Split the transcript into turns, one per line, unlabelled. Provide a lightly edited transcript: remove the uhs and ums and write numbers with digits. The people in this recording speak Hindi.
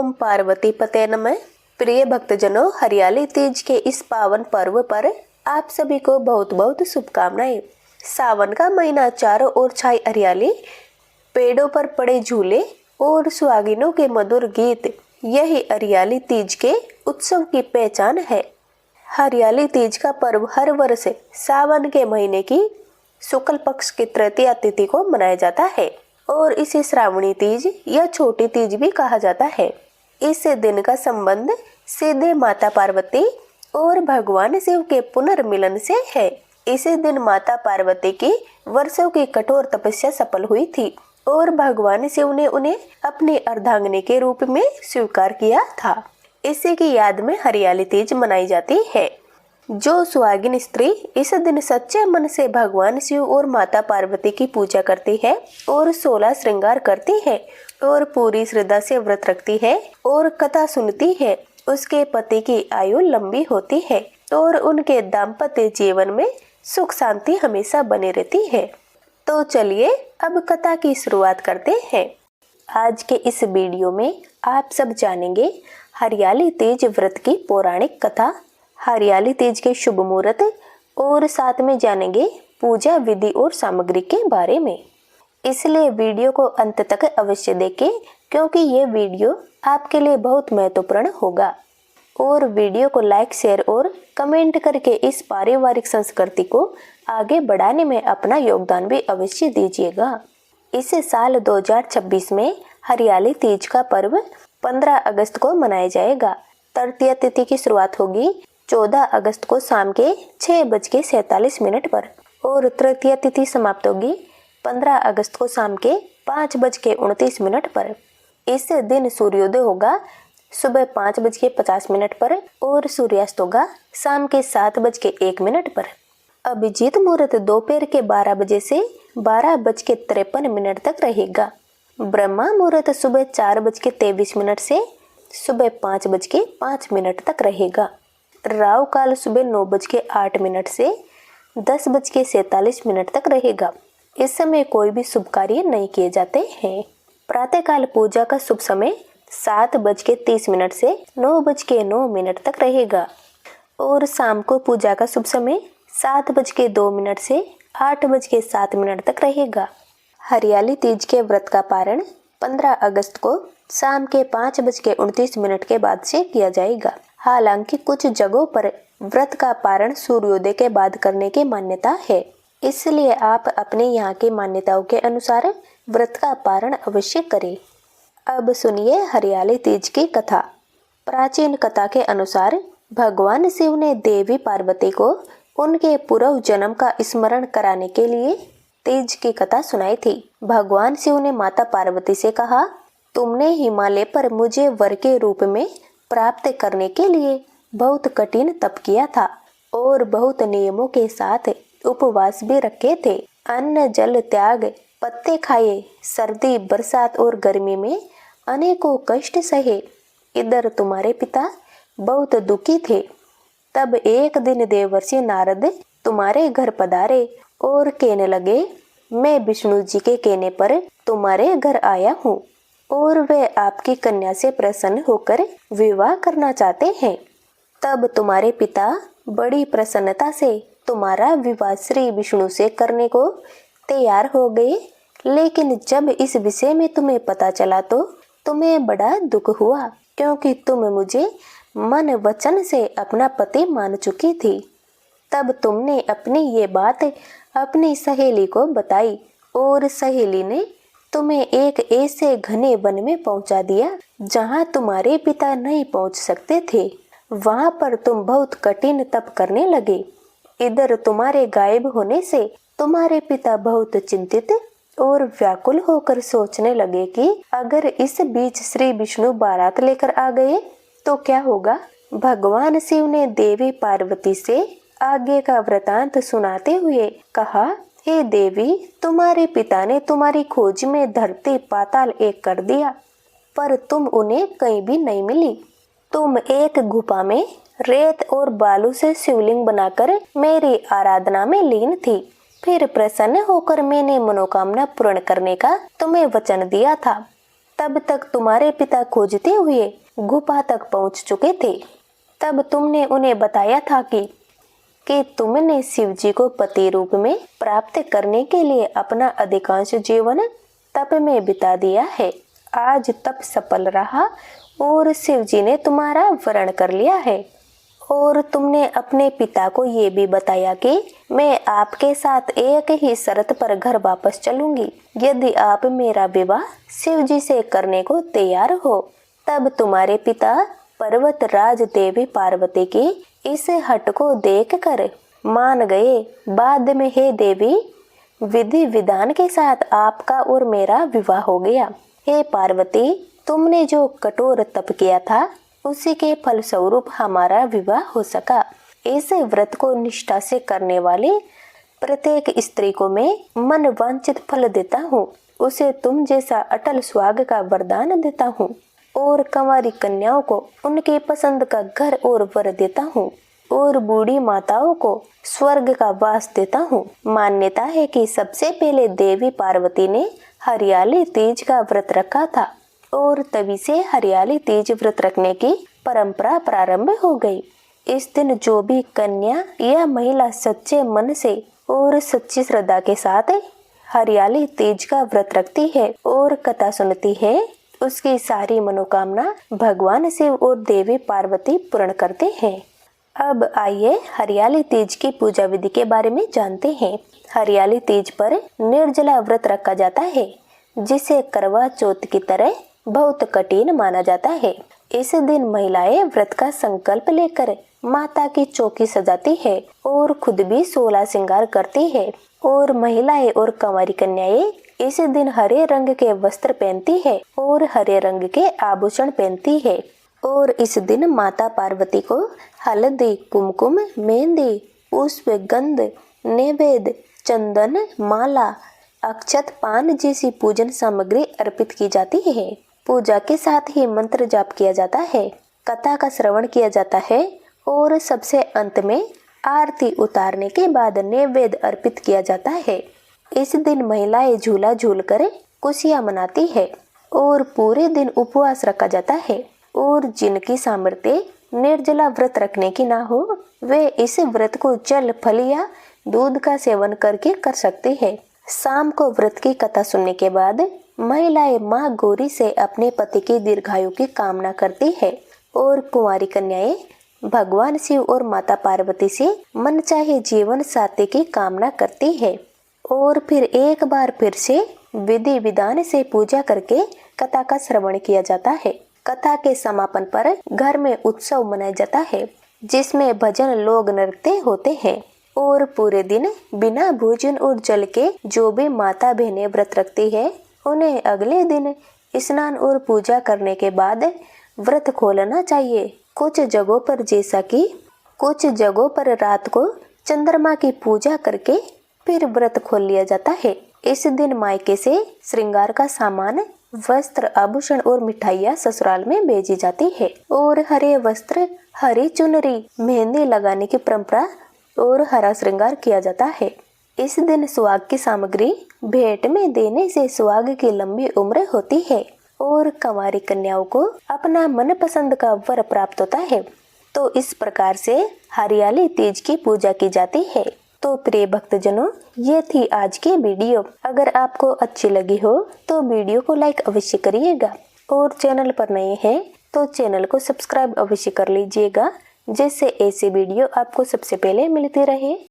ओम पार्वती पते नमः। प्रिय भक्तजनों, हरियाली तीज के इस पावन पर्व पर आप सभी को बहुत बहुत शुभकामनाएं। सावन का महीना, चारों ओर छाई हरियाली, पेड़ों पर पड़े झूले और सुहागिनों के मधुर गीत, यही हरियाली तीज के उत्सव की पहचान है। हरियाली तीज का पर्व हर वर्ष सावन के महीने की शुक्ल पक्ष की तृतीया तिथि को मनाया जाता है और इसे श्रावणी तीज या छोटी तीज भी कहा जाता है। इस दिन का संबंध सीधे माता पार्वती और भगवान शिव के पुनर्मिलन से है। इसी दिन माता पार्वती की वर्षों की कठोर तपस्या सफल हुई थी और भगवान शिव ने उन्हें अपनी अर्धांगिनी के रूप में स्वीकार किया था। इसी की याद में हरियाली तीज मनाई जाती है। जो सुहागिन स्त्री इस दिन सच्चे मन से भगवान शिव और माता पार्वती की पूजा करती है और 16 श्रृंगार करती है और पूरी श्रद्धा से व्रत रखती है और कथा सुनती है, उसके पति की आयु लंबी होती है और उनके दाम्पत्य जीवन में सुख शांति हमेशा बनी रहती है। तो चलिए अब कथा की शुरुआत करते हैं। आज के इस वीडियो में आप सब जानेंगे हरियाली तीज व्रत की पौराणिक कथा, हरियाली तीज के शुभ मुहूर्त और साथ में जानेंगे पूजा विधि और सामग्री के बारे में। इसलिए वीडियो को अंत तक अवश्य देखें क्योंकि ये वीडियो आपके लिए बहुत महत्वपूर्ण होगा। और वीडियो को लाइक, शेयर और कमेंट करके इस पारिवारिक संस्कृति को आगे बढ़ाने में अपना योगदान भी अवश्य दीजिएगा। इस साल 2026 में हरियाली तीज का पर्व 15 अगस्त को मनाया जाएगा। तृतीया तिथि की शुरुआत होगी 14 अगस्त को शाम के 6:47 पर और तृतीया तिथि समाप्त होगी 15 अगस्त को शाम के 5:29 पर। इस दिन सूर्योदय होगा सुबह 5:50 पर और सूर्यास्त होगा शाम के 7:01 पर। अभिजीत मुहूर्त दोपहर के 12 बजे से 12:53 तक रहेगा। ब्रह्मा मुहूर्त सुबह 4:23 से सुबह 5:05 तक रहेगा। राहु काल सुबह 9:08 से 10:47 तक रहेगा। इस समय कोई भी शुभ कार्य नहीं किए जाते हैं। प्रातः काल पूजा का शुभ समय 7:30 से 9:09 तक रहेगा और शाम को पूजा का शुभ समय 7:02 से 8:07 तक रहेगा। हरियाली तीज के व्रत का पारण 15 अगस्त को शाम के 5:29 के बाद से किया जाएगा। हालांकि कुछ जगहों पर व्रत का पारण सूर्योदय के बाद करने की मान्यता है, इसलिए आप अपने यहाँ की मान्यताओं के अनुसार व्रत का पारण अवश्य करें। अब सुनिए हरियाली तीज की कथा। प्राचीन कथा के अनुसार भगवान शिव ने देवी पार्वती को उनके पूर्व जन्म का स्मरण कराने के लिए तीज की कथा सुनाई थी। भगवान शिव ने माता पार्वती से कहा, तुमने हिमालय पर मुझे वर के रूप में प्राप्त करने के लिए बहुत कठिन तप किया था और बहुत नियमों के साथ उपवास भी रखे थे। अन्न जल त्याग, पत्ते खाए, सर्दी बरसात और गर्मी में अनेकों कष्ट सहे। इधर तुम्हारे पिता बहुत दुखी थे। तब एक दिन देवर्षि नारद तुम्हारे घर पधारे और कहने लगे, मैं विष्णु जी के कहने पर तुम्हारे घर आया हूँ और वे आपकी कन्या से प्रसन्न होकर विवाह करना चाहते हैं। तब तुम्हारे पिता बड़ी प्रसन्नता से तुम्हारा विवाह श्री विष्णु से करने को तैयार हो गए, लेकिन जब इस विषय में तुम्हें पता चला तो तुम्हें बड़ा दुख हुआ क्योंकि तुम मुझे मन वचन से अपना पति मान चुकी थी। तब तुमने अपनी ये बात अपनी सहेली को बताई और सहेली ने तुम्हें एक ऐसे घने वन में पहुंचा दिया जहां तुम्हारे पिता नहीं पहुंच सकते थे। वहां पर तुम बहुत कठिन तप करने लगे। इधर तुम्हारे गायब होने से तुम्हारे पिता बहुत चिंतित और व्याकुल होकर सोचने लगे कि अगर इस बीच श्री विष्णु बारात लेकर आ गए तो क्या होगा। भगवान शिव ने देवी पार्वती से आगे का वृतांत सुनाते हुए कहा, हे देवी, तुम्हारे पिता ने तुम्हारी खोज में धरती पाताल एक कर दिया, पर तुम उन्हें कहीं भी नहीं मिली। तुम एक गुफा में रेत और बालू से शिवलिंग बनाकर मेरी आराधना में लीन थी। फिर प्रसन्न होकर मैंने मनोकामना पूर्ण करने का तुम्हें वचन दिया था। तब तक तुम्हारे पिता खोजते हुए गुफा तक पहुंच चुके थे। तब तुमने उन्हें बताया था कि तुमने शिव जी को पति रूप में प्राप्त करने के लिए अपना अधिकांश जीवन तप में बिता दिया है। आज तप सफल रहा और शिव जी ने तुम्हारा वरण कर लिया है। और तुमने अपने पिता को ये भी बताया कि मैं आपके साथ एक ही शर्त पर घर वापस चलूंगी, यदि आप मेरा विवाह शिव जी से करने को तैयार हो। तब तुम्हारे पिता पर्वत राज देवी पार्वती की इस हट को देखकर मान गए। बाद में हे देवी, विधि विधान के साथ आपका और मेरा विवाह हो गया। हे पार्वती, तुमने जो कठोर तप किया था उसी के फलस्वरूप हमारा विवाह हो सका। इस व्रत को निष्ठा से करने वाली प्रत्येक स्त्री को मैं मन वांछित फल देता हूँ। उसे तुम जैसा अटल सुहाग का वरदान देता हूँ और कंवारी कन्याओं को उनके पसंद का घर और वर देता हूँ और बूढ़ी माताओं को स्वर्ग का वास देता हूँ। मान्यता है कि सबसे पहले देवी पार्वती ने हरियाली तीज का व्रत रखा था और तभी से हरियाली तीज व्रत रखने की परंपरा प्रारंभ हो गई। इस दिन जो भी कन्या या महिला सच्चे मन से और सच्ची श्रद्धा के साथ हरियाली तीज का व्रत रखती है और कथा सुनती है, उसकी सारी मनोकामना भगवान शिव और देवी पार्वती पूर्ण करते हैं। अब आइए हरियाली तीज की पूजा विधि के बारे में जानते हैं। हरियाली तीज पर निर्जला व्रत रखा जाता है, जिसे करवा चौथ की तरह बहुत कठिन माना जाता है। इस दिन महिलाएं व्रत का संकल्प लेकर माता की चौकी सजाती है और खुद भी 16 श्रृंगार करती है। और महिलाएं और कंवारी कन्याएं इस दिन हरे रंग के वस्त्र पहनती है और हरे रंग के आभूषण पहनती है। और इस दिन माता पार्वती को हल्दी, कुमकुम, मेहंदी, पुष्प, गंध, नैवेद्य, चंदन, माला, अक्षत, पान जैसी पूजन सामग्री अर्पित की जाती है। पूजा के साथ ही मंत्र जाप किया जाता है, कथा का श्रवण किया जाता है और सबसे अंत में आरती उतारने के बाद नैवेद्य अर्पित किया जाता है। इस दिन महिलाएं झूला झूलकर खुशियां मनाती है और पूरे दिन उपवास रखा जाता है। और जिनकी सामर्थ्य निर्जला व्रत रखने की ना हो, वे इस व्रत को जल, फल या दूध का सेवन करके कर सकते हैं। शाम को व्रत की कथा सुनने के बाद महिलाएं माँ गौरी से अपने पति की दीर्घायु की कामना करती है और कुंवारी कन्याएं भगवान शिव और माता पार्वती से मनचाहे जीवन साथी की कामना करती है। और फिर एक बार फिर से विधि विधान से पूजा करके कथा का श्रवण किया जाता है। कथा के समापन पर घर में उत्सव मनाया जाता है, जिसमें भजन, लोक नृत्य होते हैं। और पूरे दिन बिना भोजन और जल के जो भी माता बहनें व्रत रखती है, उन्हें अगले दिन स्नान और पूजा करने के बाद व्रत खोलना चाहिए। कुछ जगहों पर जैसा कि कुछ जगहों पर रात को चंद्रमा की पूजा करके फिर व्रत खोल लिया जाता है। इस दिन मायके से श्रृंगार का सामान, वस्त्र, आभूषण और मिठाइयाँ ससुराल में भेजी जाती है। और हरे वस्त्र, हरी चुनरी, मेहंदी लगाने की परंपरा और हरा श्रृंगार किया जाता है। इस दिन सुहाग की सामग्री भेंट में देने से सुहाग की लंबी उम्र होती है और कंवारी कन्याओं को अपना मनपसंद का वर प्राप्त होता है। तो इस प्रकार से हरियाली तीज की पूजा की जाती है। तो प्रिय भक्तजनों, ये थी आज की वीडियो। अगर आपको अच्छी लगी हो तो वीडियो को लाइक अवश्य करिएगा और चैनल पर नए हैं तो चैनल को सब्सक्राइब अवश्य कर लीजिएगा, जिससे ऐसी वीडियो आपको सबसे पहले मिलती रहे।